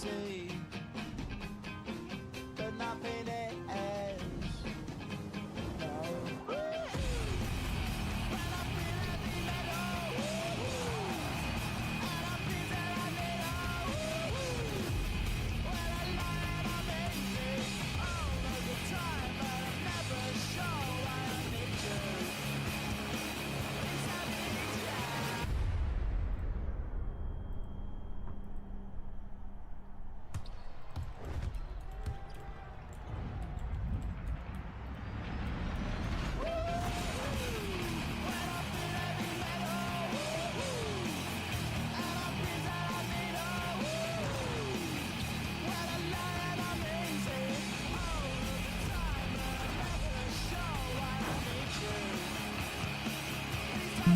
see, but nothing is.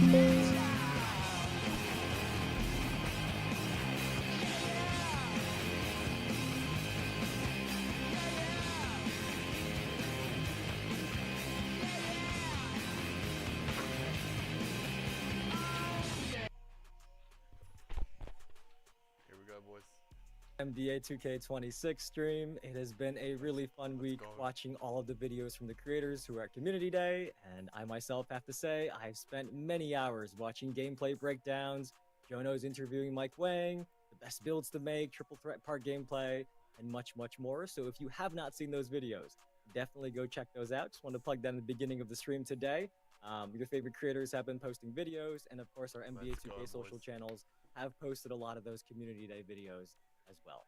No. NBA 2K26 stream. It has been a really fun week watching all of the videos from the creators who are at Community Day, and I myself have to say I've spent many hours watching gameplay breakdowns, Jono's interviewing Mike Wang, the best builds to make, triple threat part gameplay, and much, much more. So if you have not seen those videos, definitely go check those out. Just want to plug that in the beginning of the stream today. Your favorite creators have been posting videos, and of course our NBA2K social channels have posted a lot of those Community Day videos as well.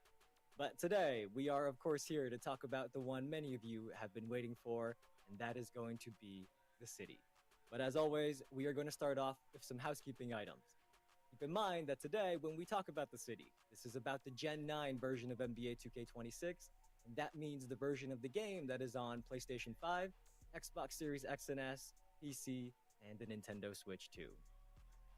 But today we are of course here to talk about the one many of you have been waiting for, and that is going to be the city. But as always, we are going to start off with some housekeeping items. Keep in mind that today when we talk about the city, this is about the Gen 9 version of NBA 2K26, and that means the version of the game that is on PlayStation 5, Xbox Series X and S, PC, and the Nintendo Switch 2.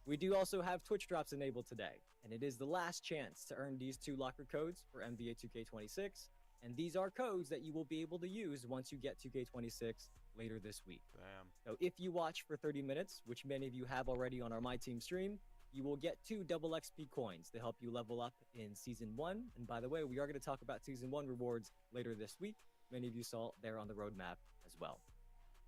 We do also have Twitch drops enabled today, and it is the last chance to earn these 2 locker codes for NBA 2K26, and these are codes that you will be able to use once you get 2K26 later this week. Damn. So if you watch for 30 minutes, which many of you have already on our My Team stream, you will get 2 double XP coins to help you level up in Season 1. And by the way, we are going to talk about Season 1 rewards later this week. Many of you saw there on the roadmap as well.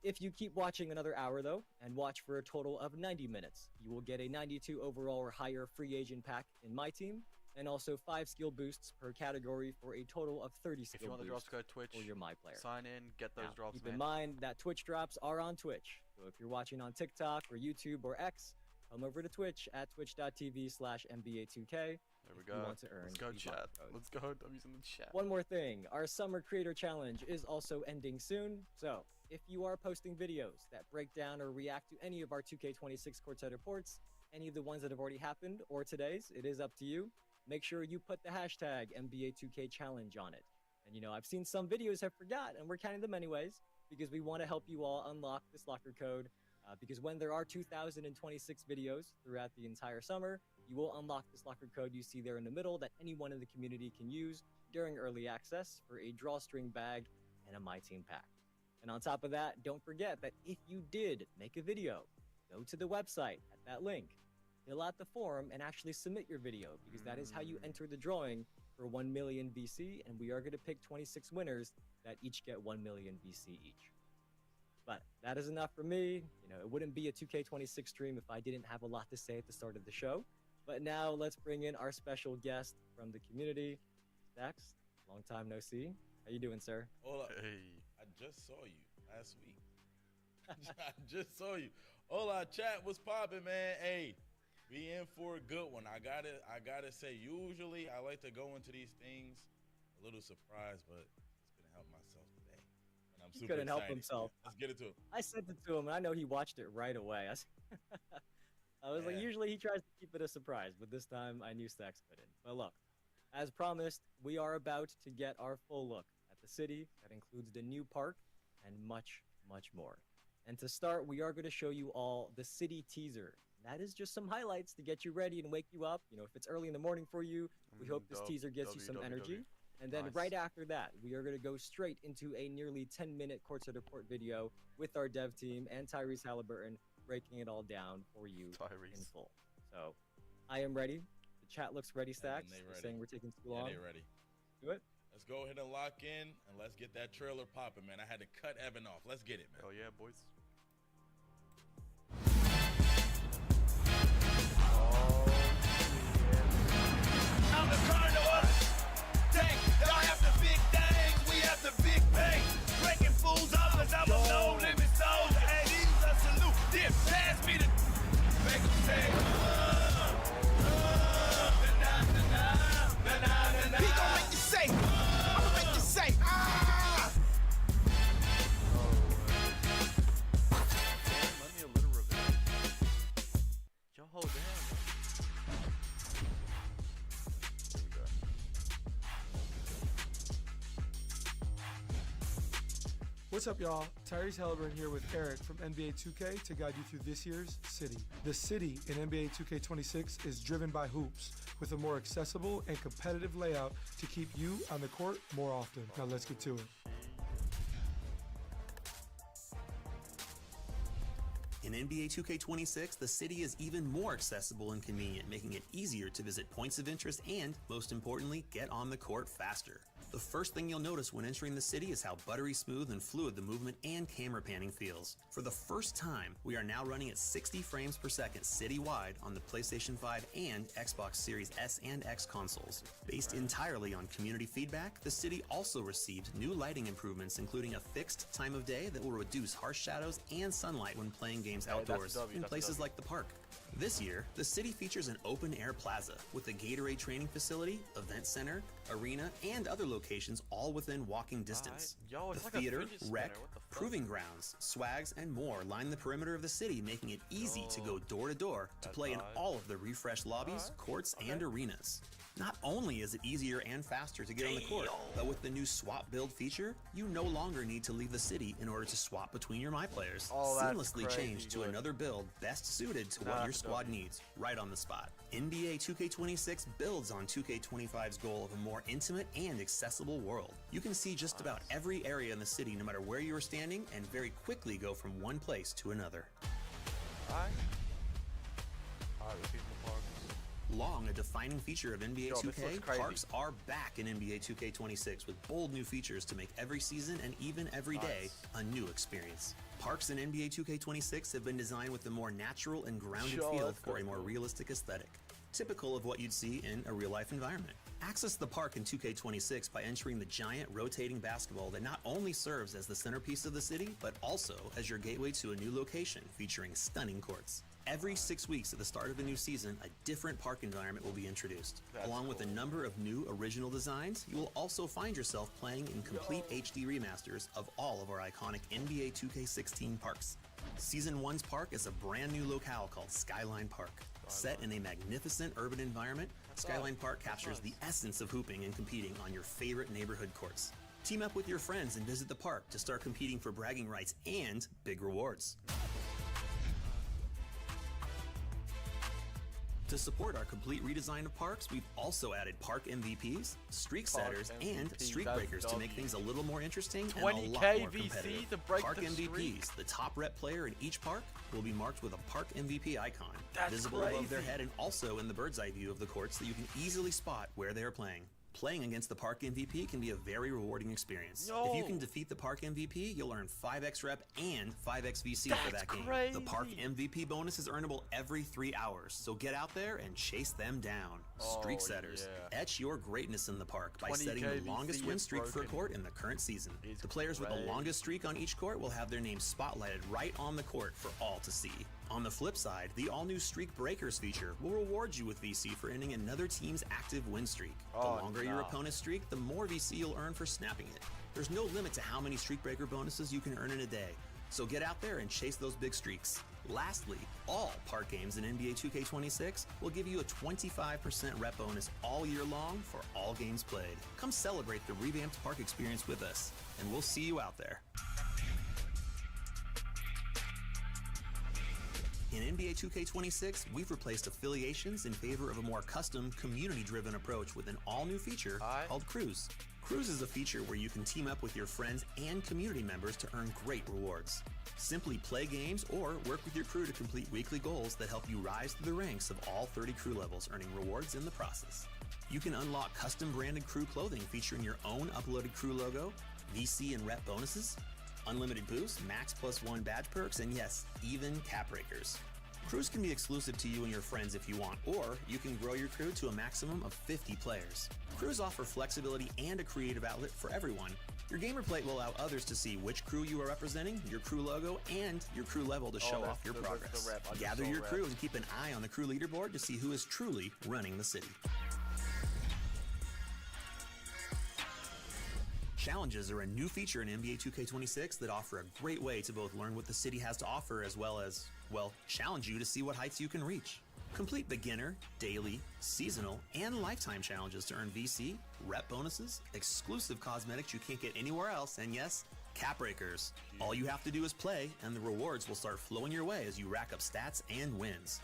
If you keep watching another hour though, and watch for a total of 90 minutes, you will get a 92 overall or higher free agent pack in My Team, and also 5 skill boosts per category for a total of 30 skill boosts. If you want the drops, go to Twitch, for your My Player. Sign in, get those drops, Keep in mind that Twitch drops are on Twitch. So if you're watching on TikTok or YouTube or X, come over to Twitch at twitch.tv/NBA2K. There we go. Let's go, chat. Let's go. I'm using the chat. One more thing. Our Summer Creator Challenge is also ending soon. So if you are posting videos that break down or react to any of our 2K26 courtside reports, any of the ones that have already happened or today's, it is up to you. Make sure you put the hashtag NBA2K Challenge on it. And you know, I've seen some videos have forgot, and we're counting them anyways, because we want to help you all unlock this locker code. Because when there are 2,026 videos throughout the entire summer, you will unlock this locker code you see there in the middle that anyone in the community can use during early access for a drawstring bag and a My Team pack. And on top of that, don't forget that if you did make a video, go to the website at that link, fill out the form, and actually submit your video, because that is how you enter the drawing for 1 million VC, and we are going to pick 26 winners that each get 1 million VC each. But that is enough for me. You know, it wouldn't be a 2K26 stream if I didn't have a lot to say at the start of the show. But now let's bring in our special guest from the community. Dax, long time no see. How you doing, sir? Hola. Hey. I just saw you last week. I just saw you. Hola, chat. What's poppin', man? Hey, we in for a good one. I gotta say, usually I like to go into these things a little surprised, but it's gonna help myself today. And I'm super couldn't help excited. himself. Let's get it to him. I sent it to him, and I know he watched it right away. I was like, usually he tries to keep it a surprise, but this time I knew Stacks couldn't. But look, as promised, we are about to get our full look at the city. That includes the new park and much, much more. And to start, we are going to show you all the city teaser. That is just some highlights to get you ready and wake you up. You know, if it's early in the morning for you, we hope this teaser gives you some energy. And then right after that, we are going to go straight into a nearly 10-minute courtside report video with our dev team and Tyrese Halliburton breaking it all down for you in full. So I am ready. The chat looks ready, Stacks. they They're ready. saying we're taking too Yeah, long. they ready. Do it. Let's go ahead and lock in and let's get that trailer popping, man. I had to cut Evan off. Let's get it, man. Hell yeah, boys. I'm the carnival. Dang, y'all have the big things, we have the big pain. Breaking fools off cause I'm a no limit soldier. Hey, these a salute. Then pass me the make them say, he gon' make you say, I'ma make you say, ah. Let me a little revenge. Yo, damn. There we go. What's up, y'all? Tyrese Halliburton here with Eric from NBA2K to guide you through this year's City. The City in NBA2K26 is driven by hoops, with a more accessible and competitive layout to keep you on the court more often. Now let's get to it. In NBA 2K26, the city is even more accessible and convenient, making it easier to visit points of interest and, most importantly, get on the court faster. The first thing you'll notice when entering the city is how buttery smooth and fluid the movement and camera panning feels. For the first time, we are now running at 60 frames per second citywide on the PlayStation 5 and Xbox Series S and X consoles. Based entirely on community feedback, the city also received new lighting improvements, including a fixed time of day that will reduce harsh shadows and sunlight when playing games outdoors in places like the park. This year, the city features an open-air plaza with a Gatorade training facility, event center, arena, and other locations all within walking distance. Yo, it's The like a theater, fidget spinner, rec, what the fuck? proving grounds, swags, and more line the perimeter of the city, making it easy to go door to door to play in all of the refreshed lobbies, courts, and arenas. Not only is it easier and faster to get on the court, but with the new swap build feature, you no longer need to leave the city in order to swap between your My Players. Oh, that's Seamlessly crazy change to good. another build best suited to what your squad needs, right on the spot. NBA 2K26 builds on 2K25's goal of a more intimate and accessible world. You can see just about every area in the city no matter where you are standing and very quickly go from one place to another. Alright, repeat the parks. Long, a defining feature of NBA Yo, this 2K, looks crazy. parks are back in NBA 2K26 with bold new features to make every season and even every day a new experience. Parks in NBA 2K26 have been designed with a more natural and grounded Yo, feel that's for a kinda more cool. realistic aesthetic, typical of what you'd see in a real-life environment. Access the park in 2K26 by entering the giant rotating basketball that not only serves as the centerpiece of the city, but also as your gateway to a new location featuring stunning courts. Every 6 weeks at the start of a new season, a different park environment will be introduced. That's Along with a number of new original designs, you will also find yourself playing in complete HD remasters of all of our iconic NBA 2K16 parks. Season 1's park is a brand new locale called Skyline Park. Set in a magnificent urban environment, Skyline Park captures the essence of hooping and competing on your favorite neighborhood courts. Team up with your friends and visit the park to start competing for bragging rights and big rewards. To support our complete redesign of parks, we've also added park MVPs, streak setters, and MVPs, streak that's breakers to make W. things a little more interesting and a 20K lot more VC competitive. to break Park the MVPs, streak? the top rep player in each park, will be marked with a park MVP icon, That's visible above their crazy. head and also in the bird's eye view of the courts so you can easily spot where they are playing. Playing against the Park MVP can be a very rewarding experience. If you can defeat the Park MVP, you'll earn 5x rep and 5x VC for That's that game. crazy. The Park MVP bonus is earnable every 3 hours, so get out there and chase them down. Streak Oh, setters. yeah. Etch your greatness in the park by 20K setting the VC longest is win streak for a broken. court in the current season. It's The players with the crazy. longest streak on each court will have their names spotlighted right on the court for all to see. On the flip side, the all-new Streak Breakers feature will reward you with VC for ending another team's active win streak. The Oh, longer your no. opponent's streak, the more VC you'll earn for snapping it. There's no limit to how many Streak Breaker bonuses you can earn in a day, so get out there and chase those big streaks. Lastly, all park games in NBA 2K26 will give you a 25% rep bonus all year long for all games played. Come celebrate the revamped park experience with us, and we'll see you out there. In NBA 2K26, we've replaced affiliations in favor of a more custom, community-driven approach with an all-new feature called Cruise. Crews is a feature where you can team up with your friends and community members to earn great rewards. Simply play games or work with your crew to complete weekly goals that help you rise through the ranks of all 30 crew levels, earning rewards in the process. You can unlock custom branded crew clothing featuring your own uploaded crew logo, VC and rep bonuses, unlimited boosts, max +1 badge perks, and yes, even cap breakers. Crews can be exclusive to you and your friends if you want, or you can grow your crew to a maximum of 50 players. Crews offer flexibility and a creative outlet for everyone. Your gamer plate will allow others to see which crew you are representing, your crew logo, and your crew level to show off your progress. Gather your crew and keep an eye on the crew leaderboard to see who is truly running the city. Challenges are a new feature in NBA 2K26 that offer a great way to both learn what the city has to offer as well as, well, challenge you to see what heights you can reach. Complete beginner, daily, seasonal, and lifetime challenges to earn VC, rep bonuses, exclusive cosmetics you can't get anywhere else, and yes, cap breakers. All you have to do is play, and the rewards will start flowing your way as you rack up stats and wins.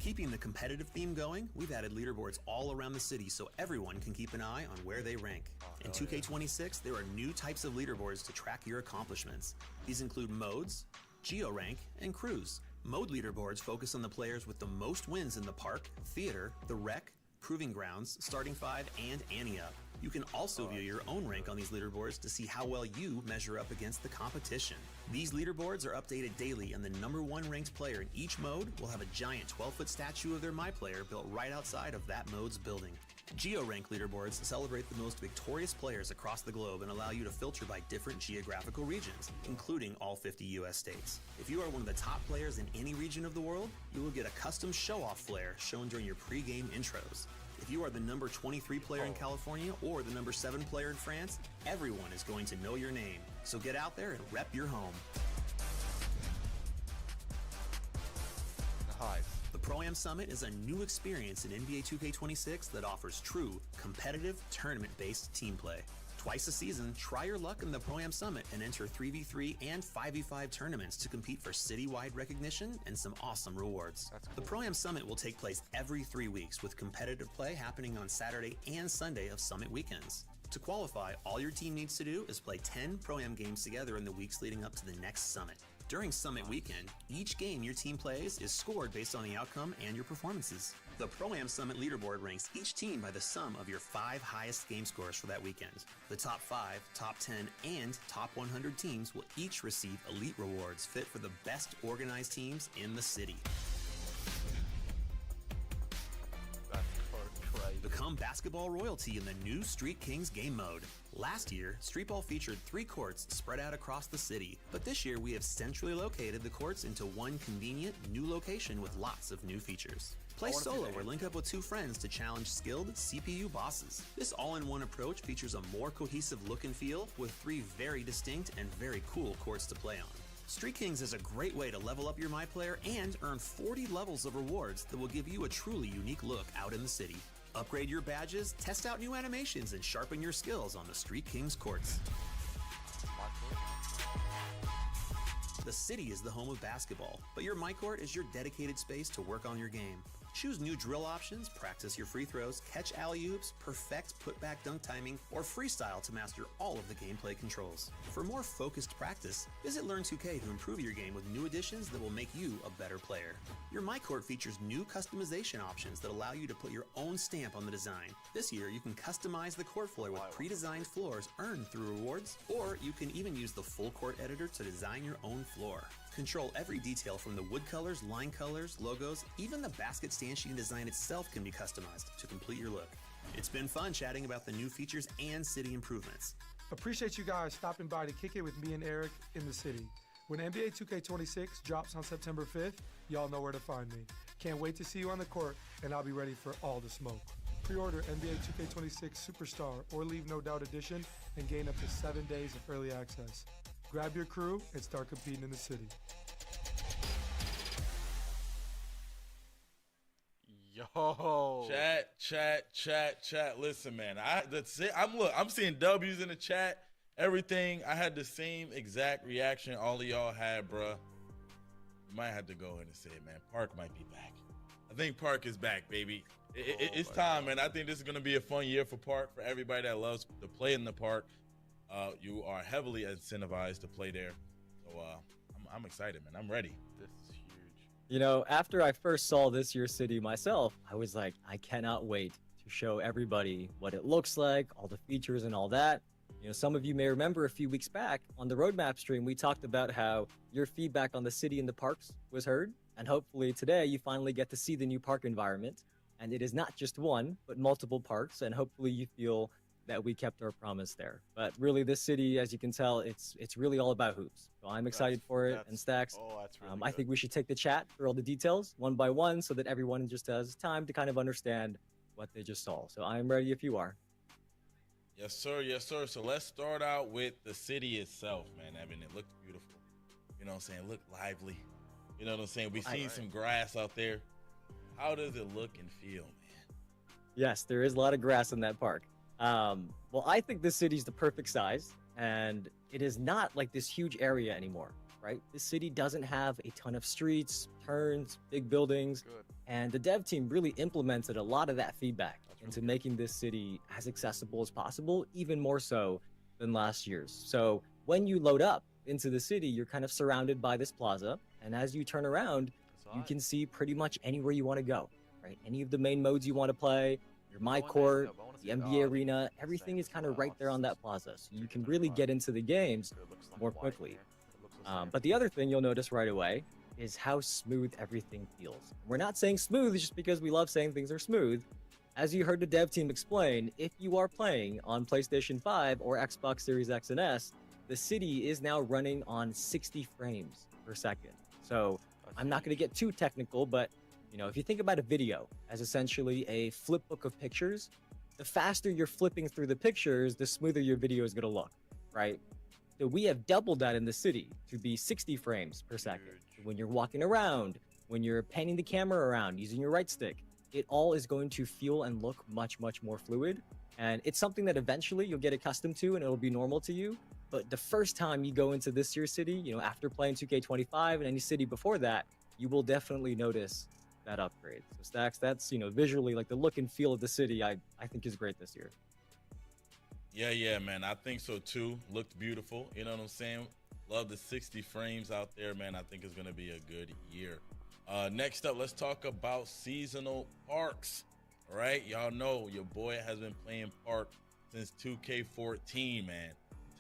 Keeping the competitive theme going, we've added leaderboards all around the city so everyone can keep an eye on where they rank. In 2K26, there are new types of leaderboards to track your accomplishments. These include modes, geo-rank, and crews. Mode leaderboards focus on the players with the most wins in the park, theater, the rec, proving grounds, starting five, and ante up. You can also view your own rank on these leaderboards to see how well you measure up against the competition. These leaderboards are updated daily, and the #1 ranked player in each mode will have a giant 12-foot statue of their MyPlayer built right outside of that mode's building. Geo-rank leaderboards celebrate the most victorious players across the globe and allow you to filter by different geographical regions, including all 50 US states. If you are one of the top players in any region of the world, you will get a custom show-off flare shown during your pre-game intros. If you are the number 23 player in California or the number 7 player in France, everyone is going to know your name. So get out there and rep your home. The Pro-Am Summit is a new experience in NBA 2K26 that offers true, competitive, tournament-based team play. Twice a season, try your luck in the Pro-Am Summit and enter 3v3 and 5v5 tournaments to compete for citywide recognition and some awesome rewards. The Pro-Am Summit will take place every 3 weeks with competitive play happening on Saturday and Sunday of Summit weekends. To qualify, all your team needs to do is play 10 Pro-Am games together in the weeks leading up to the next Summit. During Summit weekend, each game your team plays is scored based on the outcome and your performances. The Pro-Am Summit leaderboard ranks each team by the sum of your 5 highest game scores for that weekend. The top 5, top 10, and top 100 teams will each receive elite rewards fit for the best organized teams in the city. Become basketball royalty in the new Street Kings game mode. Last year, Street Ball featured 3 courts spread out across the city, but this year we have centrally located the courts into one convenient, new location with lots of new features. Play solo or link up with 2 friends to challenge skilled CPU bosses. This all-in-one approach features a more cohesive look and feel with 3 very distinct and very cool courts to play on. Street Kings is a great way to level up your MyPlayer and earn 40 levels of rewards that will give you a truly unique look out in the city. Upgrade your badges, test out new animations, and sharpen your skills on the Street Kings courts. The city is the home of basketball, but your MyCourt is your dedicated space to work on your game. Choose new drill options, practice your free throws, catch alley-oops, perfect putback dunk timing, or freestyle to master all of the gameplay controls. For more focused practice, visit Learn2K to improve your game with new additions that will make you a better player. Your MyCourt features new customization options that allow you to put your own stamp on the design. This year, you can customize the court floor with pre-designed floors earned through rewards, or you can even use the full court editor to design your own floor. Control every detail from the wood colors, line colors, logos, even the basket stanchion design itself can be customized to complete your look. It's been fun chatting about the new features and city improvements. Appreciate you guys stopping by to kick it with me and Eric in the city. When NBA 2K26 drops on September 5th, y'all know where to find me. Can't wait to see you on the court, and I'll be ready for all the smoke. Pre-order NBA 2K26 Superstar or Leave No Doubt Edition and gain up to 7 days of early access. Grab your crew and start competing in the city. Yo. Chat. Listen, man. I'm seeing W's in the chat. Everything. I had the same exact reaction all of y'all had, bruh. You might have to go in and say it, man. Park might be back. I think Park is back, baby. It's time, man. I think this is gonna be a fun year for park for everybody that loves to play in the park. You are heavily incentivized to play there, so I'm excited, man. I'm ready. This is huge. You know, after I first saw this year's city myself, I was like, I cannot wait to show everybody what it looks like, all the features and all that. You know, some of you may remember a few weeks back on the roadmap stream, we talked about how your feedback on the city and the parks was heard. And hopefully today you finally get to see the new park environment. And it is not just one, but multiple parks. And hopefully you feel that we kept our promise there. But really, this city, as you can tell, it's really all about hoops. So I'm excited for it. And Stacks, Oh, that's really I think we should take the chat for all the details one by one so that everyone just has time to kind of understand what they just saw. So I am ready if you are. Yes, sir. Yes, sir. So let's start out with the city itself, man. I mean, it looks beautiful. You know what I'm saying? Look lively. You know what I'm saying? We've seen some grass out there. How does it look and feel, man? Yes, there is a lot of grass in that park. Well, I think this city's the perfect size, and it is not like this huge area anymore, right? This city doesn't have a ton of streets, turns, big buildings, Good. and the dev team really implemented a lot of that feedback into making this city as accessible as possible, even more so than last year's. So when you load up into the city, you're kind of surrounded by this plaza, and as you turn around, you can see pretty much anywhere you want to go, right? Any of the main modes you want to play, your My Court, the NBA Arena, everything is kind of right there on that plaza. So you can really get into the games more quickly. But the other thing you'll notice right away is how smooth everything feels. We're not saying smooth just because we love saying things are smooth. As you heard the dev team explain, if you are playing on PlayStation 5 or Xbox Series X and S, the city is now running on 60 frames per second. So I'm not going to get too technical, but you know, if you think about a video as essentially a flip book of pictures, the faster you're flipping through the pictures, the smoother your video is going to look, right? So we have doubled that in the city to be 60 frames per second. So when you're walking around, when you're panning the camera around using your right stick, it all is going to feel and look much, much more fluid. And it's something that eventually you'll get accustomed to and it'll be normal to you. But the first time you go into this year's city, you know, after playing 2K25 and any city before that, you will definitely notice that upgrade. So Stacks, that's, you know, visually like the look and feel of the city, I think is great this year. Yeah, man. I think so too. Looked beautiful. You know what I'm saying? Love the 60 frames out there, man. I think it's going to be a good year. Next up, let's talk about seasonal parks. All right, y'all know your boy has been playing park since 2K14, man.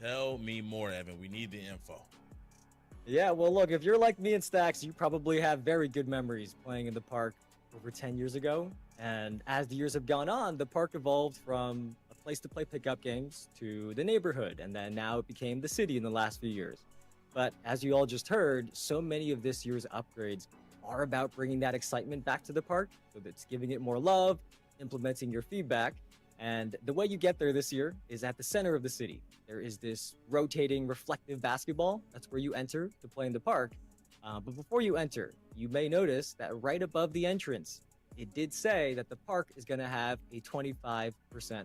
Tell me more, Evan. We need the info. Yeah, well, look, if you're like me and Stacks, you probably have very good memories playing in the park over 10 years ago. And as the years have gone on, the park evolved from a place to play pickup games to the neighborhood, and then now it became the city in the last few years. But as you all just heard, so many of this year's upgrades are about bringing that excitement back to the park. So that's giving it more love, implementing your feedback. And the way you get there this year is at the center of the city. There is this rotating reflective basketball. That's where you enter to play in the park. But before you enter, you may notice that right above the entrance, it did say that the park is going to have a 25%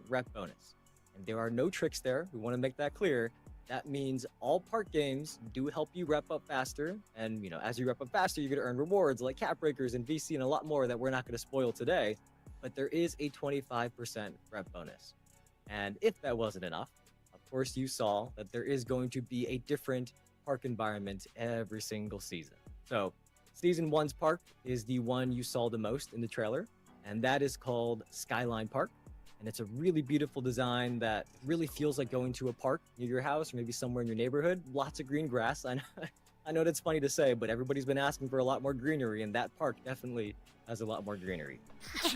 rep bonus. And there are no tricks there. We want to make that clear. That means all park games do help you rep up faster. And, you know, as you rep up faster, you're going to earn rewards like cap breakers and VC and a lot more that we're not going to spoil today. But there is a 25% rep bonus. And if that wasn't enough, of course, you saw that there is going to be a different park environment every single season. So Season 1's park is the one you saw the most in the trailer, and that is called Skyline Park. And it's a really beautiful design that really feels like going to a park near your house or maybe somewhere in your neighborhood. Lots of green grass. I know that's funny to say, but everybody's been asking for a lot more greenery, and that park definitely has a lot more greenery.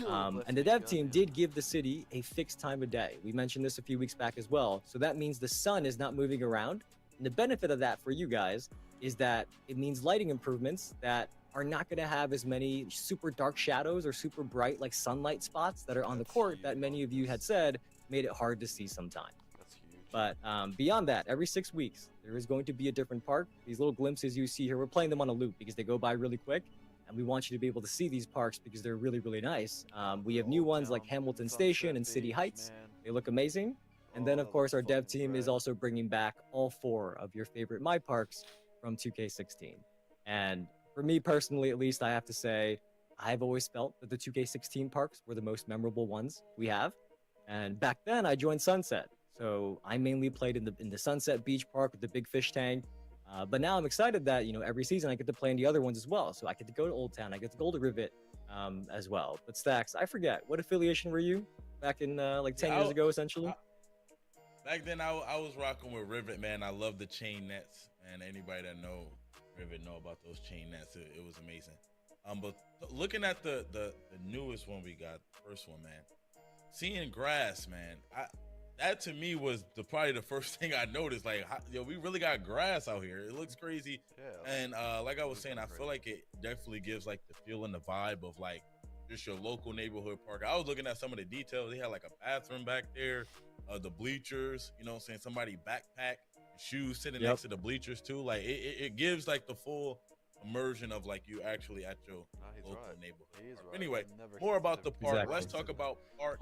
And the dev team did give the city a fixed time of day. We mentioned this a few weeks back as well. So that means the sun is not moving around. And the benefit of that for you guys is that it means lighting improvements that are not going to have as many super dark shadows or super bright like sunlight spots that are on the court that many of you had said made it hard to see sometimes. That's huge. But beyond that, every 6 weeks, there is going to be a different park. These little glimpses you see here, we're playing them on a loop because they go by really quick. And we want you to be able to see these parks because they're really, really nice. We have new ones like Hamilton Station and City Heights. They look amazing. And then, of course, our dev team is also bringing back all 4 of your favorite My Parks from 2K16. And for me personally, at least, I have to say, I've always felt that the 2K16 parks were the most memorable ones we have. And back then, I joined Sunset, so I mainly played in the Sunset Beach Park with the big fish tank. But now I'm excited that every season I get to play in the other ones as well. So I get to go to Old Town, I get to go to Rivet as well. But Stacks, I forget what affiliation were you back in like 10 years ago, essentially? Back then, I was rocking with Rivet, man. I love the chain nets, and anybody that know Rivet know about those chain nets. It was amazing. But looking at the newest one we got, first one, man, seeing grass, man, that to me was probably the first thing I noticed. Like, we really got grass out here. It looks crazy. Yeah. And like I was saying, I feel like it definitely gives like the feel and the vibe of like just your local neighborhood park. I was looking at some of the details. They had like a bathroom back there, the bleachers, you know what I'm saying? Somebody backpack, shoes sitting next to the bleachers too. Like it gives like the full immersion of like you actually at your local neighborhood. Right. Anyway, more about the park. Exactly. Let's talk about park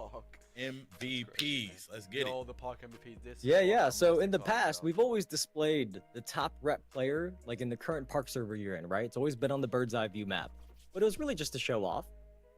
MVPs. Let's get it. The park MVP. Yeah. So in the past, we've always displayed the top rep player, like in the current park server you're in, right? It's always been on the bird's eye view map, but it was really just to show off.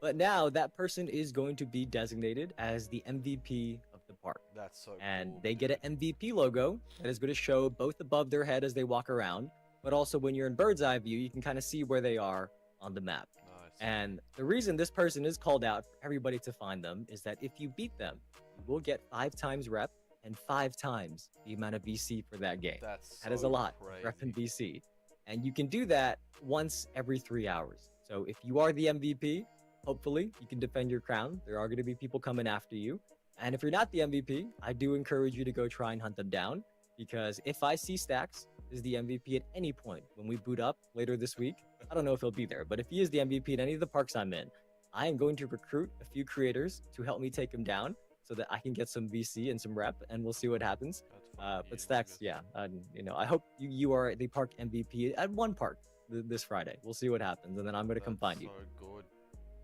But now that person is going to be designated as the MVP of the park. That's so and cool, they get an MVP logo that is going to show both above their head as they walk around, but also when you're in bird's eye view, you can kind of see where they are on the map. Nice. And the reason this person is called out for everybody to find them is that if you beat them, you will get 5 times rep and 5 times the amount of VC for that game. That is a lot, rep and VC. And you can do that once every 3 hours. So if you are the MVP, hopefully you can defend your crown. There are going to be people coming after you. And if you're not the MVP, I do encourage you to go try and hunt them down, because if I see Stacks is the MVP at any point when we boot up later this week, I don't know if he'll be there, but if he is the MVP at any of the parks I'm in, I am going to recruit a few creators to help me take him down so that I can get some VC and some rep, and we'll see what happens. But Stacks, I hope you are the park MVP at one park this Friday. We'll see what happens, and then I'm going to come find you. Good.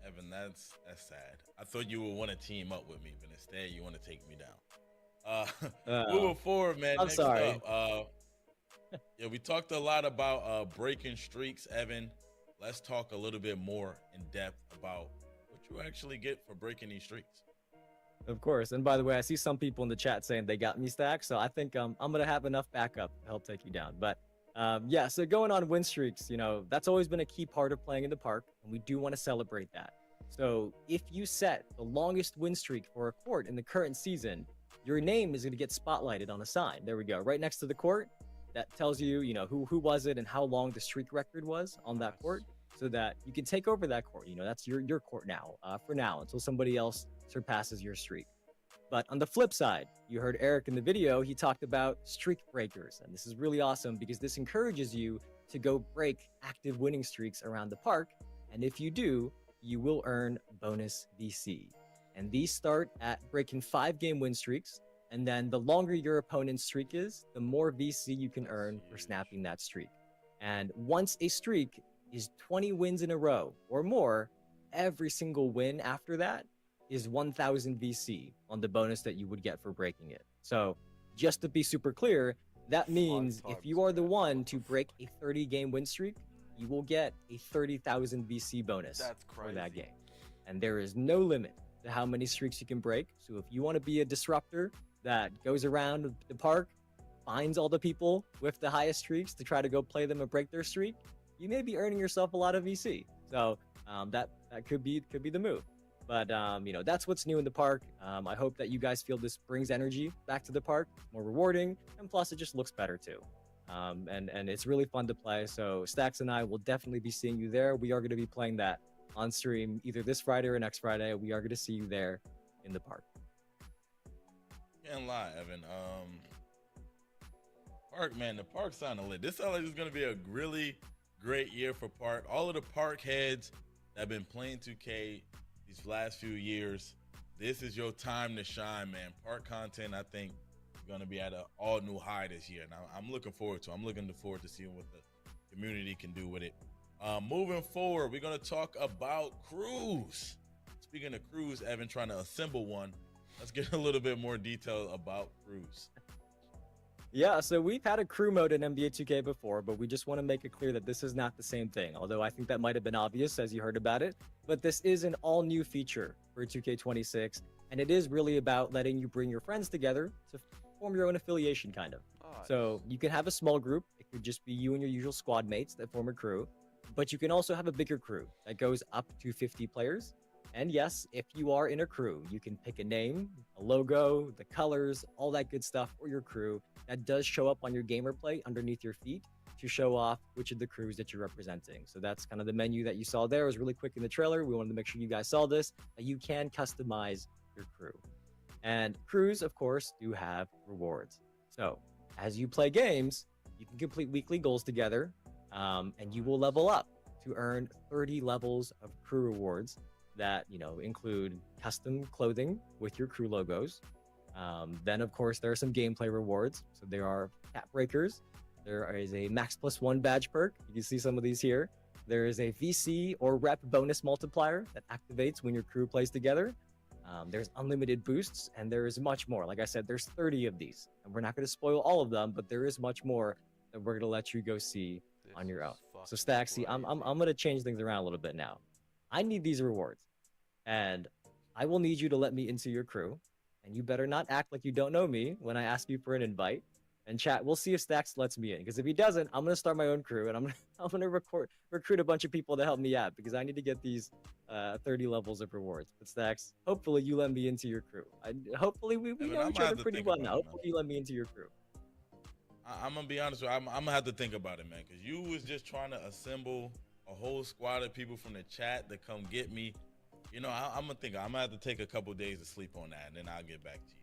Evan, that's sad. I thought you would want to team up with me, but instead you want to take me down. Moving forward, man. I'm sorry. Yeah, we talked a lot about breaking streaks, Evan. Let's talk a little bit more in depth about what you actually get for breaking these streaks. Of course. And by the way, I see some people in the chat saying they got me Stacks, so I think I'm going to have enough backup to help take you down. But so going on win streaks, that's always been a key part of playing in the park, and we do want to celebrate that. So if you set the longest win streak for a court in the current season, your name is going to get spotlighted on a sign. There we go, right next to the court. That tells you, who was it and how long the streak record was on that court, so that you can take over that court. That's your court now, for now, until somebody else surpasses your streak. But on the flip side, you heard Eric in the video, he talked about streak breakers. And this is really awesome because this encourages you to go break active winning streaks around the park. And if you do, you will earn bonus VC. And these start at breaking 5-game win streaks. And then the longer your opponent's streak is, the more VC you can earn for snapping that streak. And once a streak is 20 wins in a row or more, every single win after that is 1,000 VC on the bonus that you would get for breaking it. So just to be super clear, that means if you are the one to break a 30-game win streak, you will get a 30,000 VC bonus for that game. And there is no limit to how many streaks you can break. So if you want to be a disruptor that goes around the park, finds all the people with the highest streaks to try to go play them and break their streak, you may be earning yourself a lot of VC. So that could be the move. But that's what's new in the park. I hope that you guys feel this brings energy back to the park, more rewarding, and plus it just looks better too. And it's really fun to play. So Stacks and I will definitely be seeing you there. We are going to be playing that on stream either this Friday or next Friday. We are going to see you there in the park. Can't lie, Evan. Park, man, the park sounded lit. This sounds like it's going to be a really great year for park. All of the park heads that have been playing 2K these last few years, this is your time to shine, man. Park content, I think, is going to be at an all new high this year. Now, I'm looking forward to seeing what the community can do with it. Moving forward, we're going to talk about crews. Speaking of crews, Evan trying to assemble one. Let's get a little bit more detail about crews. Yeah, so we've had a crew mode in NBA 2K before, but we just want to make it clear that this is not the same thing. Although I think that might have been obvious as you heard about it. but this is an all new feature for 2K26, and it is really about letting you bring your friends together to form your own affiliation, kind of. So you can have a small group. It could just be you and your usual squad mates that form a crew, but you can also have a bigger crew that goes up to 50 players. And yes, if you are in a crew, you can pick a name, a logo, the colors, all that good stuff for your crew that does show up on your gamer plate underneath your feet to show off which of the crews that you're representing. So that's kind of the menu that you saw there. It was really quick in the trailer. We wanted to make sure you guys saw this, that you can customize your crew. And crews, of course, do have rewards. So as you play games, you can complete weekly goals together, and you will level up to earn 30 levels of crew rewards that, you know, include custom clothing with your crew logos. Then, of course, there are some gameplay rewards. So there are cap breakers. There is a max +1 badge perk. You can see some of these here. There is a VC or rep bonus multiplier that activates when your crew plays together. There's unlimited boosts, and there is much more. Like I said, there's 30 of these, and we're not going to spoil all of them, but there is much more that we're going to let you go see on your own. So Stack, see, I'm going to change things around a little bit now. I need these rewards, and I will need you to let me into your crew, and you better not act like you don't know me when I ask you for an invite. And chat, we'll see if Stacks lets me in, because if he doesn't, I'm going to start my own crew, and I'm going to recruit a bunch of people to help me out, because I need to get these 30 levels of rewards. But Stacks, hopefully you let me into your crew. Hopefully we know each other pretty well now. Hopefully you let me into your crew. I'm gonna be honest with you. I'm gonna have to think about it, man, because you was just trying to assemble a whole squad of people from the chat to come get me. You know, I'm gonna think. I'm gonna have to take a couple days to sleep on that, and then I'll get back to you.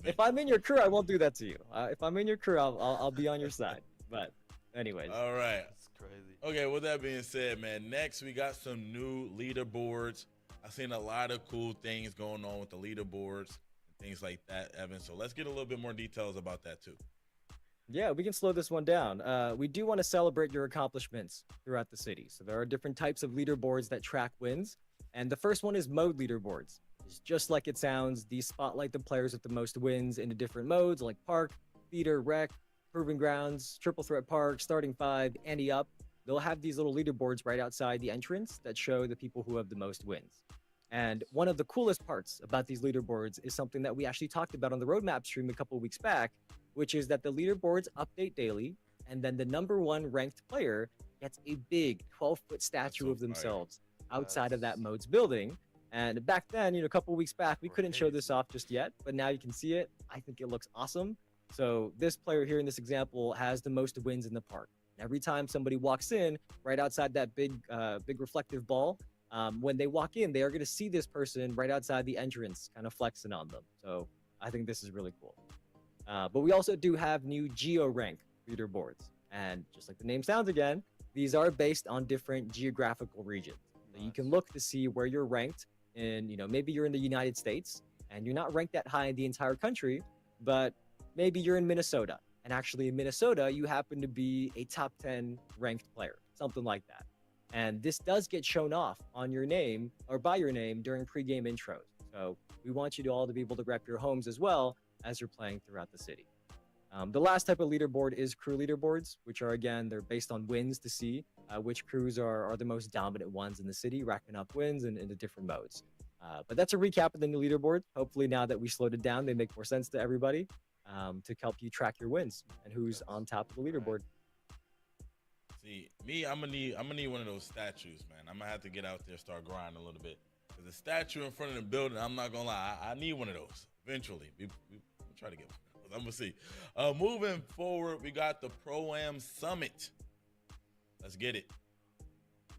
If I'm in your crew, I won't do that to you. If I'm in your crew, I'll be on your side. But anyways. All right. That's crazy. Okay, with that being said, man, next we got some new leaderboards. I've seen a lot of cool things going on with the leaderboards and things like that, Evan. So let's get a little bit more details about that too. Yeah, we can slow this one down. We do want to celebrate your accomplishments throughout the city. So there are different types of leaderboards that track wins. And the first one is mode leaderboards. It's just like it sounds. These spotlight the players with the most wins into different modes like Park, Theater, Rec, Proving Grounds, Triple Threat Park, Starting 5, Ante Up. They'll have these little leaderboards right outside the entrance that show the people who have the most wins. And one of the coolest parts about these leaderboards is something that we actually talked about on the roadmap stream a couple of weeks back, which is that the leaderboards update daily, and then the #1 ranked player gets a big 12-foot statue of themselves outside of that mode's building. And back then, a couple weeks back, we couldn't show this off just yet, but now you can see it. I think it looks awesome. So this player here in this example has the most wins in the park. And every time somebody walks in, right outside that big reflective ball, when they walk in, they are going to see this person right outside the entrance, kind of flexing on them. So I think this is really cool. But we also do have new geo rank leaderboards. And just like the name sounds again, these are based on different geographical regions. So you can look to see where you're ranked in, maybe you're in the United States and you're not ranked that high in the entire country, but maybe you're in Minnesota. And actually in Minnesota, you happen to be a top 10 ranked player, something like that. And this does get shown off on your name or by your name during pregame intros. So we want you to all to be able to rep your homes as well as you're playing throughout the city. The last type of leaderboard is crew leaderboards, which are, again, they're based on wins to see which crews are the most dominant ones in the city, racking up wins in the different modes. But that's a recap of the new leaderboard. Hopefully now that we slowed it down, they make more sense to everybody to help you track your wins and who's on top of the leaderboard. See, me, I'm gonna need one of those statues, man. I'm gonna have to get out there, start grinding a little bit. Cause the statue in front of the building, I'm not gonna lie, I need one of those eventually. We'll try to get one. I'm gonna see. Moving forward, we got the Pro-Am Summit. Let's get it.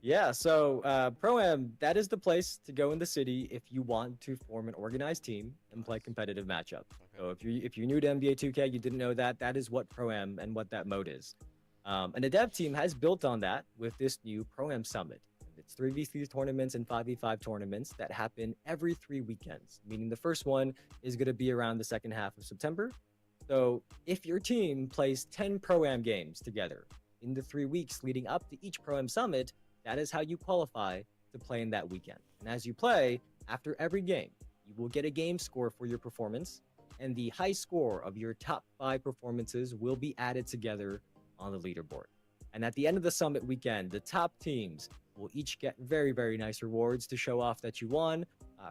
Yeah, so Pro-Am, that is the place to go in the city if you want to form an organized team and play competitive matchups. Okay. So if you're new to NBA 2K, you didn't know that is what Pro-Am and what that mode is. And the dev team has built on that with this new Pro-Am Summit. It's 3v3 tournaments and 5v5 tournaments that happen every 3 weekends, meaning the first one is going to be around the second half of September. So if your team plays 10 Pro-Am games together in the 3 weeks leading up to each Pro-Am Summit, that is how you qualify to play in that weekend. And as you play, after every game, you will get a game score for your performance, and the high score of your top 5 performances will be added together on the leaderboard. And at the end of the summit weekend, the top teams will each get very, very nice rewards to show off that you won.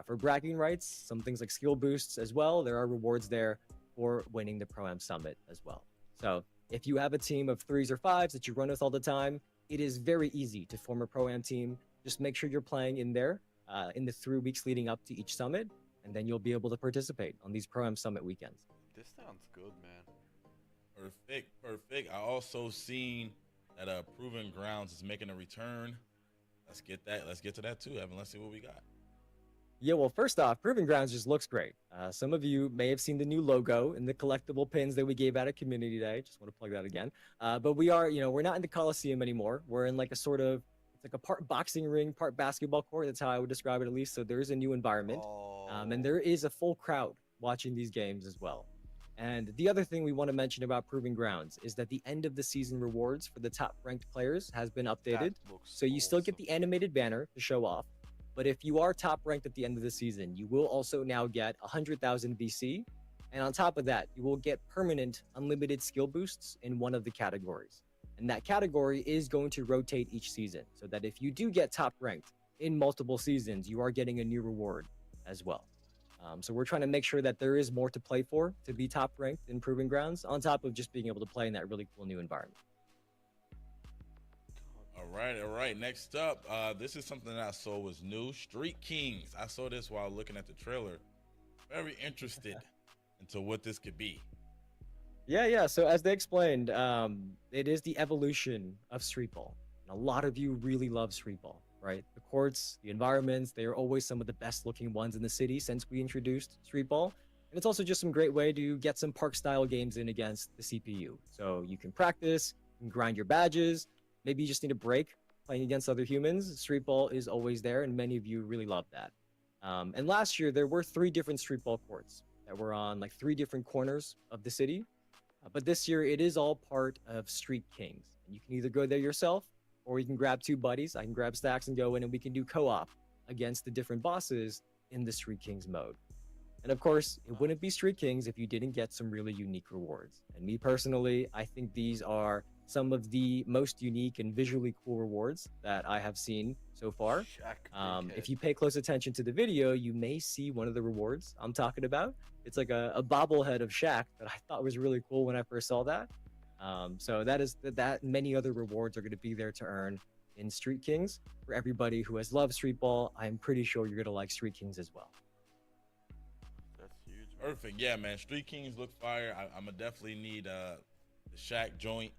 For bragging rights, some things like skill boosts as well. There are rewards there for winning the Pro-Am Summit as well. So if you have a team of 3s or 5s that you run with all the time, it is very easy to form a Pro-Am team. Just make sure you're playing in there in the 3 weeks leading up to each summit, and then you'll be able to participate on these Pro-Am Summit weekends. This sounds good, man. Perfect. I also seen that Proving Grounds is making a return. Let's get that. Let's get to that too, Evan. Let's see what we got. Yeah, well, first off, Proving Grounds just looks great. Some of you may have seen the new logo and the collectible pins that we gave out at Community Day. Just want to plug that again. But we are, we're not in the Coliseum anymore. We're in like a sort of, it's like a part boxing ring, part basketball court. That's how I would describe it, at least. So there is a new environment. And there is a full crowd watching these games as well. And the other thing we want to mention about Proving Grounds is that the end of the season rewards for the top ranked players has been updated. So you still get the animated banner to show off. But if you are top ranked at the end of the season, you will also now get 100,000 VC. And on top of that, you will get permanent unlimited skill boosts in one of the categories. And that category is going to rotate each season, so that if you do get top ranked in multiple seasons, you are getting a new reward as well. So we're trying to make sure that there is more to play for to be top ranked in Proving Grounds, on top of just being able to play in that really cool new environment. All right. Next up, this is something that I saw was new. Street Kings. I saw this while looking at the trailer. Very interested into what this could be. Yeah. So as they explained, it is the evolution of street ball. And a lot of you really love street ball, right? The courts, the environments, they are always some of the best looking ones in the city since we introduced street ball. And it's also just some great way to get some park style games in against the CPU. So you can practice, you can grind your badges. Maybe you just need a break playing against other humans. Street ball is always there, and many of you really love that. And last year, there were 3 different street ball courts that were on like 3 different corners of the city. But this year, it is all part of Street Kings. And you can either go there yourself, or you can grab 2 buddies. I can grab Stacks and go in, and we can do co-op against the different bosses in the Street Kings mode. And of course, it wouldn't be Street Kings if you didn't get some really unique rewards. And me personally, I think these are some of the most unique and visually cool rewards that I have seen so far. If you pay close attention to the video, you may see one of the rewards I'm talking about. It's like a bobblehead of Shaq that I thought was really cool when I first saw that. So that many other rewards are going to be there to earn in Street Kings. For everybody who has loved street ball, I'm pretty sure you're going to like Street Kings as well. That's huge. Perfect. Yeah, man. Street Kings look fire. I'm going to definitely need the Shaq joint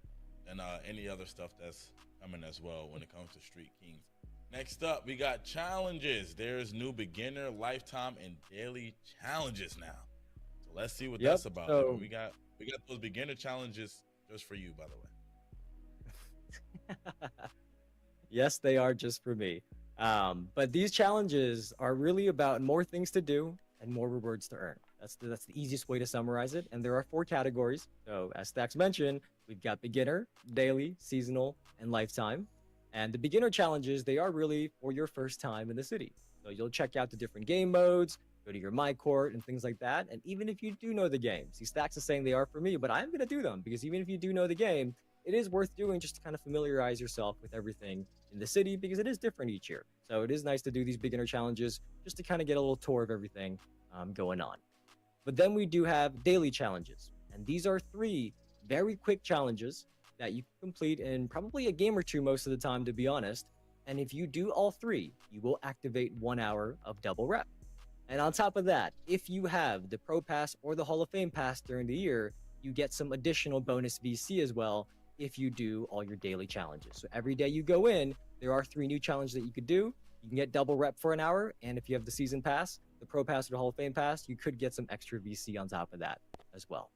and any other stuff that's coming as well when it comes to Street Kings. Next up, we got challenges. There's new beginner, lifetime, and daily challenges now. So let's see what that's about. So, we got those beginner challenges just for you, by the way. Yes, they are just for me. But these challenges are really about more things to do and more rewards to earn. That's the easiest way to summarize it. And there are 4 categories. So as Stacks mentioned, we've got beginner, daily, seasonal, and lifetime. And the beginner challenges, they are really for your first time in the city. So you'll check out the different game modes, go to your My Court and things like that. And even if you do know the game, see, Stacks is saying they are for me, but I'm going to do them because even if you do know the game, it is worth doing just to kind of familiarize yourself with everything in the city because it is different each year. So it is nice to do these beginner challenges just to kind of get a little tour of everything going on. But then we do have daily challenges. And these are 3 very quick challenges that you can complete in probably a game or 2 most of the time, to be honest. And if you do all 3, you will activate 1 hour of double rep. And on top of that, if you have the Pro Pass or the Hall of Fame Pass during the year, you get some additional bonus VC as well if you do all your daily challenges. So every day you go in, there are 3 new challenges that you could do. You can get double rep for an hour, and if you have the season pass, the Pro Pass or the Hall of Fame Pass, you could get some extra VC on top of that as well.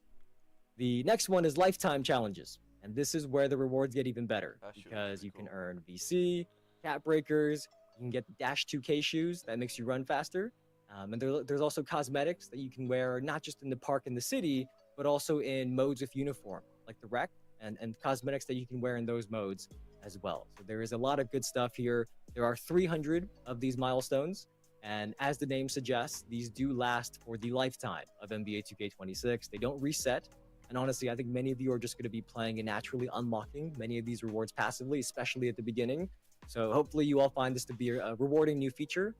The next one is lifetime challenges, and this is where the rewards get even better because you can earn VC, cap breakers, you can get Dash 2K shoes that makes you run faster, and there's also cosmetics that you can wear not just in the park in the city, but also in modes with uniform, like the rec, and cosmetics that you can wear in those modes as well. So there is a lot of good stuff here. There are 300 of these milestones, and as the name suggests, these do last for the lifetime of NBA 2K26. They don't reset. And honestly, I think many of you are just going to be playing and naturally unlocking many of these rewards passively, especially at the beginning. So hopefully you all find this to be a rewarding new feature.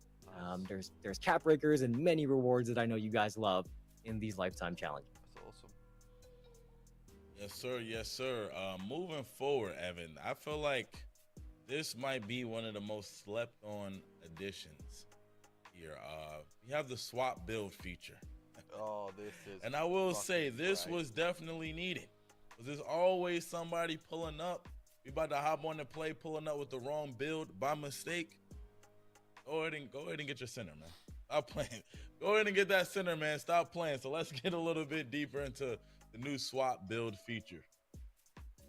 There's cap breakers and many rewards that I know you guys love in these lifetime challenges. That's awesome. Yes, sir. Yes, sir. Moving forward, Evan, I feel like this might be one of the most slept on additions here. We have the swap build feature. Oh, this is. And I will fucking say this right. was definitely needed. Because there's always somebody pulling up. We about to hop on the play, pulling up with the wrong build by mistake. Go ahead and get your center, man. Stop playing. Go ahead and get that center, man. Stop playing. So let's get a little bit deeper into the new swap build feature.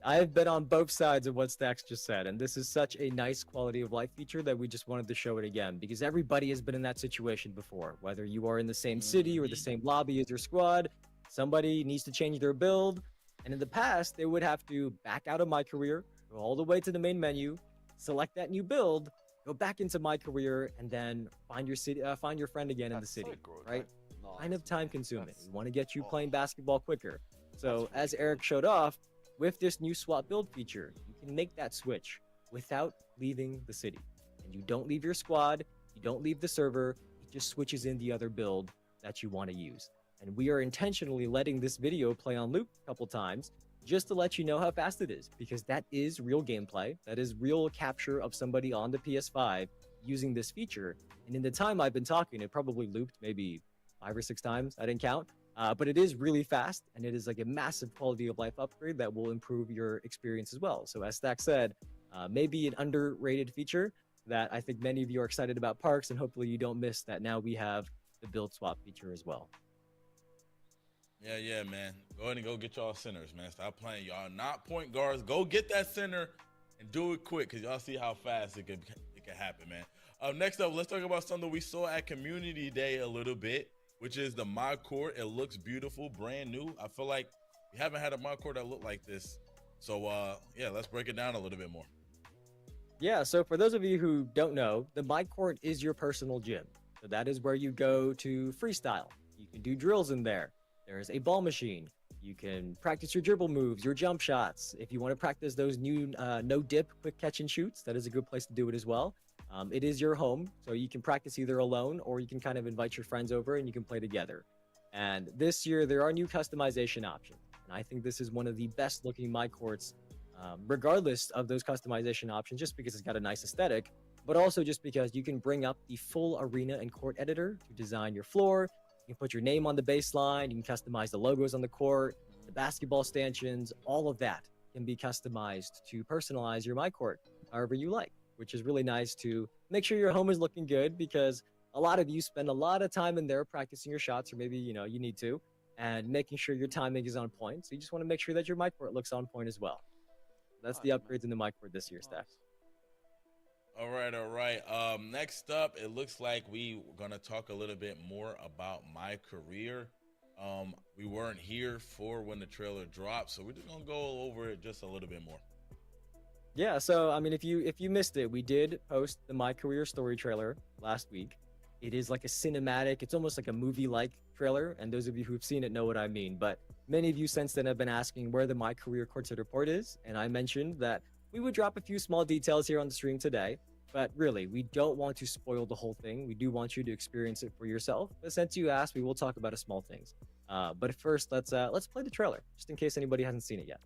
I've been on both sides of what Stacks just said, and this is such a nice quality of life feature that we just wanted to show it again, because everybody has been in that situation before. Whether you are in the same city or the same lobby as your squad, somebody needs to change their build, and in the past, they would have to back out of My Career, go all the way to the main menu, select that new build, go back into My Career, and then find your city, find your friend again in the city, right? Kind of time consuming. We want to get you playing basketball quicker. So as Eric showed off, with this new swap build feature, you can make that switch without leaving the city. And you don't leave your squad, you don't leave the server, it just switches in the other build that you want to use. And we are intentionally letting this video play on loop a couple times just to let you know how fast it is, because that is real gameplay. That is real capture of somebody on the PS5 using this feature. And in the time I've been talking, it probably looped maybe 5 or 6 times. I didn't count. But it is really fast, and it is like a massive quality of life upgrade that will improve your experience as well. So as Stack said, maybe an underrated feature that I think many of you are excited about Parks, and hopefully you don't miss that now we have the build swap feature as well. Yeah, man. Go ahead and go get y'all centers, man. Stop playing. Y'all not point guards. Go get that center and do it quick, because y'all see how fast it can happen, man. Next up, let's talk about something we saw at Community Day a little bit, which is the My Court. It looks beautiful, brand new. I feel like we haven't had a My Court that looked like this. So, yeah, let's break it down a little bit more. Yeah, so for those of you who don't know, the My Court is your personal gym. So that is where you go to freestyle. You can do drills in there. There's a ball machine. You can practice your dribble moves, your jump shots. If you want to practice those new no dip quick catch and shoots, that is a good place to do it as well. It is your home, so you can practice either alone or you can kind of invite your friends over and you can play together. And this year, there are new customization options. And I think this is one of the best looking My Courts, regardless of those customization options, just because it's got a nice aesthetic, but also just because you can bring up the full arena and court editor to design your floor. You can put your name on the baseline. You can customize the logos on the court, the basketball stanchions, all of that can be customized to personalize your My Court however you like, which is really nice to make sure your home is looking good, because a lot of you spend a lot of time in there practicing your shots, or maybe, you need to, and making sure your timing is on point. So you just want to make sure that your My Court looks on point as well. That's the upgrades in the My Court this year, Stacks. All right. Next up, it looks like we're going to talk a little bit more about My Career. We weren't here for when the trailer dropped, so we're just going to go over it just a little bit more. Yeah, so I mean, if you missed it, we did post the My Career story trailer last week. It is like a cinematic, it's almost like a movie-like trailer, and those of you who've seen it know what I mean. But many of you since then have been asking where the My Career Courtside report is, and I mentioned that we would drop a few small details here on the stream today. But really, we don't want to spoil the whole thing. We do want you to experience it for yourself. But since you asked, we will talk about small things. But first, let's play the trailer, just in case anybody hasn't seen it yet.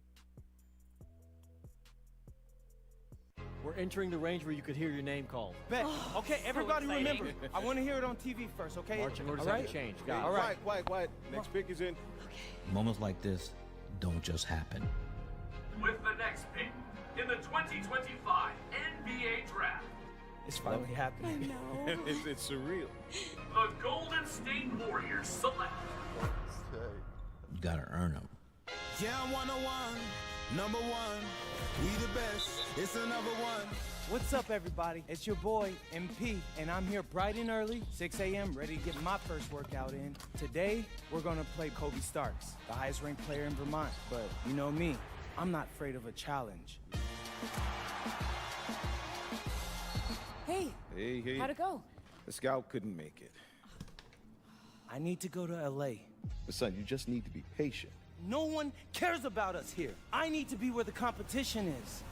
We're entering the range where you could hear your name called. Bet. Okay, everybody exciting. remember. I want to hear it on TV first, okay? Marching orders All right? haven't changed. Got it. All right. Quiet. Next pick is in. Moments like this don't just happen. With the next pick in the 2025 NBA Draft, It's finally happening. It's surreal. the Golden State Warriors select You gotta earn them. Yeah, I'm 101, number one. We the best. It's another one. What's up, everybody? It's your boy, MP, and I'm here bright and early, 6 a.m., ready to get my first workout in. Today, we're going to play Kobe Starks, the highest-ranked player in Vermont. But you know me, I'm not afraid of a challenge. Hey, Hey. how'd it go? The scout couldn't make it. I need to go to L.A. But son, you just need to be patient. No one cares about us here. I need to be where the competition is.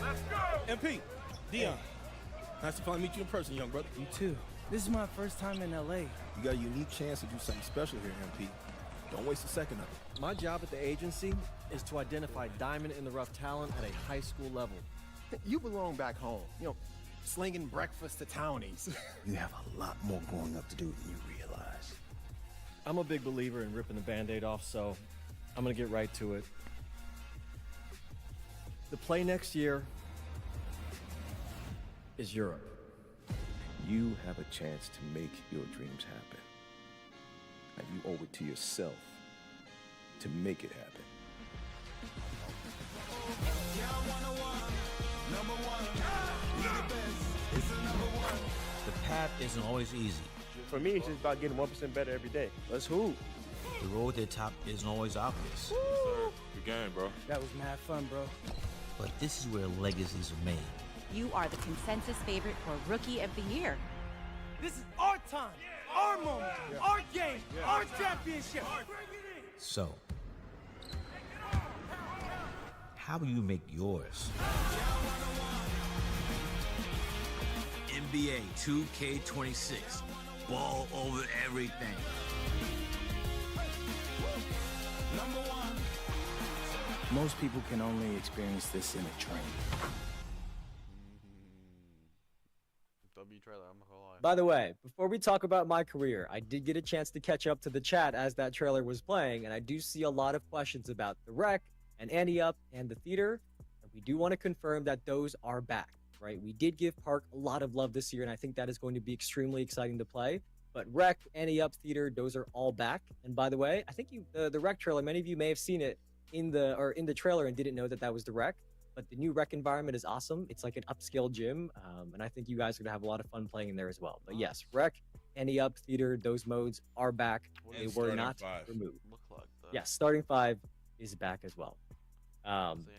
Let's go! MP, Dion. Nice to finally meet you in person, young brother. You too. This is my first time in LA. You got a unique chance to do something special here, MP. Don't waste a second of it. My job at the agency is to identify diamond in the rough talent at a high school level. You belong back home. You know, slinging breakfast to townies. You have a lot more growing up to do than you realize. I'm a big believer in ripping the Band-Aid off, so I'm gonna get right to it. The play next year is Europe. You have a chance to make your dreams happen. And you owe it to yourself to make it happen. The path isn't always easy. For me, it's just about getting 1% better every day. Let's hoop. The road to the top isn't always obvious. Good game, bro. That was mad fun, bro. But this is where legacies are made. You are the consensus favorite for Rookie of the Year. This is our time, our moment, our game, our championship. So, how do you make yours? NBA 2K26. Ball over everything. Most people can only experience this in a train. W trailer, I'm not gonna lie. By the way, before we talk about my career, I did get a chance to catch up to the chat as that trailer was playing, and I do see a lot of questions about the rec and Ante Up and the theater. And we do want to confirm that those are back, right? We did give Park a lot of love this year, and I think that is going to be extremely exciting to play. But rec, Ante Up, theater, those are all back. And by the way, I think the rec trailer, many of you may have seen it in the trailer and didn't know that that was the rec. But the new rec environment is awesome. It's like an upscale gym, and I think you guys are gonna have a lot of fun playing in there as well. But yes, rec, Ante Up, theater, those modes are back. They were not removed. Look like that. Yes, starting 5 is back as well.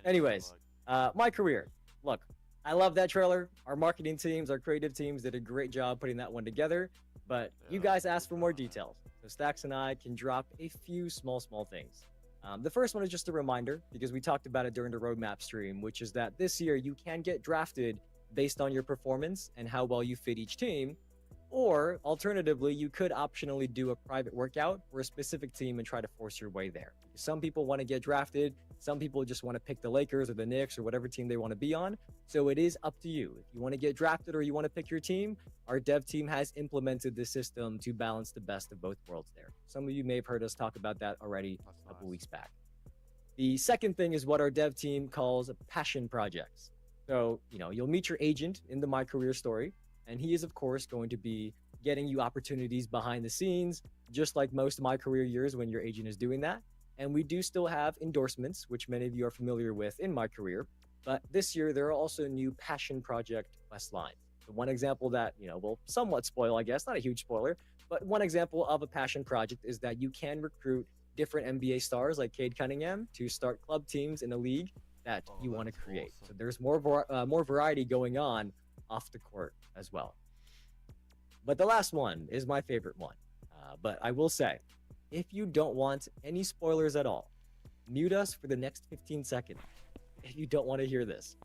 Anyways, my career. Look, I love that trailer. Our marketing teams, our creative teams did a great job putting that one together. But you guys asked for more details, so Stacks and I can drop a few small things. The first one is just a reminder, because we talked about it during the roadmap stream, which is that this year you can get drafted based on your performance and how well you fit each team, or alternatively, you could optionally do a private workout for a specific team and try to force your way there. Some people want to get drafted, some people just want to pick the Lakers or the Knicks or whatever team they want to be on, so it is up to you. If you want to get drafted or you want to pick your team, our dev team has implemented the system to balance the best of both worlds there. Some of you may have heard us talk about that already a couple weeks back. The second thing is what our dev team calls passion projects. So, you'll meet your agent in the My Career story, and he is, of course, going to be getting you opportunities behind the scenes, just like most of My Career years when your agent is doing that. And we do still have endorsements, which many of you are familiar with in My Career. But this year, there are also new passion project quest lines. So one example that, will somewhat spoil, I guess, not a huge spoiler, but one example of a passion project is that you can recruit different NBA stars like Cade Cunningham to start club teams in a league that you want to create. Awesome. So there's more variety going on off the court as well. But the last one is my favorite one. But I will say, if you don't want any spoilers at all, mute us for the next 15 seconds if you don't want to hear this.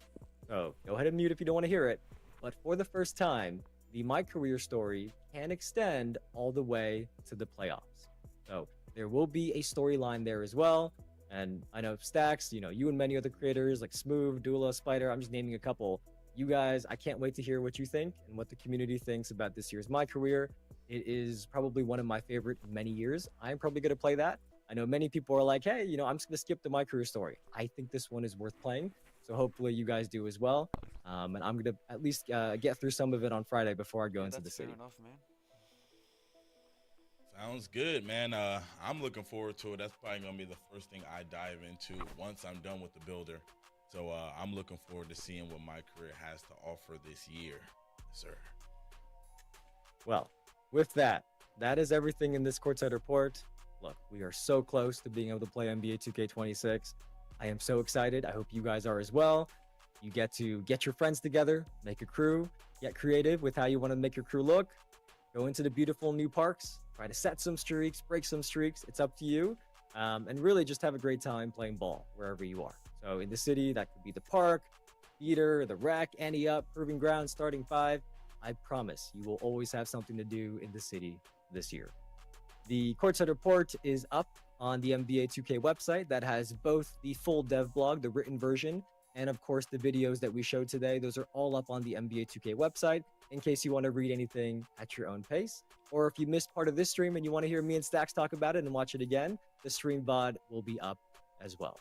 So go ahead and mute if you don't want to hear it. But for the first time, the My Career story can extend all the way to the playoffs. So there will be a storyline there as well. And I know Stacks, you and many other creators like Smooth, Dula, Spider, I'm just naming a couple. You guys, I can't wait to hear what you think and what the community thinks about this year's My Career. It is probably one of my favorite in many years. I'm probably going to play that. I know many people are like, hey, I'm just going to skip the My Career story. I think this one is worth playing. So hopefully you guys do as well. And I'm going to at least get through some of it on Friday before I go into the city. Fair enough, man. Sounds good, man. I'm looking forward to it. That's probably going to be the first thing I dive into once I'm done with the builder. So I'm looking forward to seeing what My Career has to offer this year, sir. Well, with that is everything in this courtside report. Look, we are so close to being able to play NBA 2K26. I am so excited. I hope you guys are as well. You get to get your friends together, make a crew, get creative with how you want to make your crew look, go into the beautiful new parks, try to set some streaks, break some streaks. It's up to you. and really just have a great time playing ball wherever you are. So in the city, that could be the park, theater, the rec, any up, proving ground, starting five. I promise you will always have something to do in the city this year. The Courtside Report is up on the NBA 2K website that has both the full dev blog, the written version, and of course the videos that we showed today. Those are all up on the NBA 2K website in case you want to read anything at your own pace. Or if you missed part of this stream and you want to hear me and Stacks talk about it and watch it again, the stream VOD will be up as well.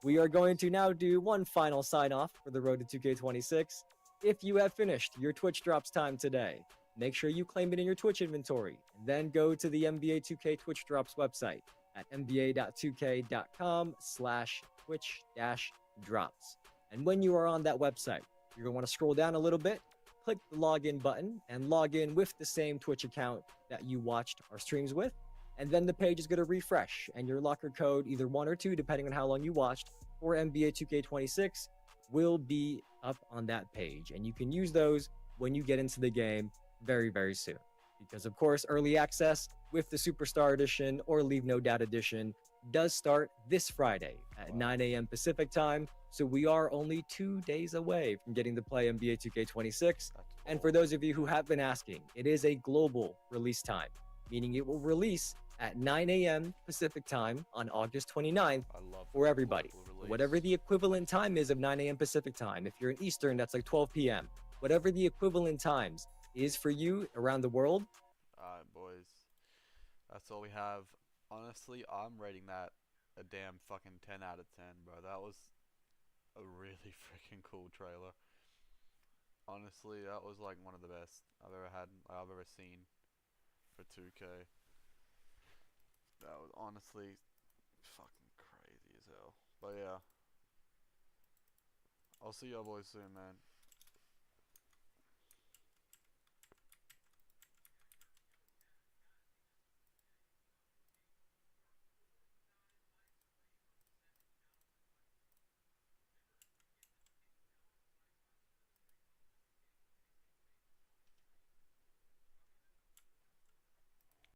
We are going to now do one final sign off for the road to 2K26. If you have finished your Twitch drops time today, make sure you claim it in your Twitch inventory, and then go to the NBA 2K Twitch Drops website at nba.2k.com/twitch-drops. And when you are on that website, you're going to want to scroll down a little bit, click the login button, and log in with the same Twitch account that you watched our streams with. And then the page is going to refresh, and your locker code, either 1 or 2, depending on how long you watched, for NBA 2K26 will be up on that page. And you can use those when you get into the game very, very soon. Because, of course, early access with the Superstar Edition or Leave No Doubt Edition does start this Friday at 9 a.m. Pacific time. So we are only 2 days away from getting to play NBA 2K26. And for those of you who have been asking, it is a global release time, meaning it will release at 9 a.m. Pacific time on August 29th for everybody. So whatever the equivalent time is of 9 a.m. Pacific time, if you're in Eastern, that's like 12 p.m. Whatever the equivalent times is for you around the world. Alright, boys. That's all we have. Honestly, I'm rating that a damn fucking 10 out of 10, bro. That was a really freaking cool trailer. Honestly, that was like one of the best I've ever seen for 2K. That was honestly fucking crazy as hell. But yeah. I'll see y'all boys soon, man.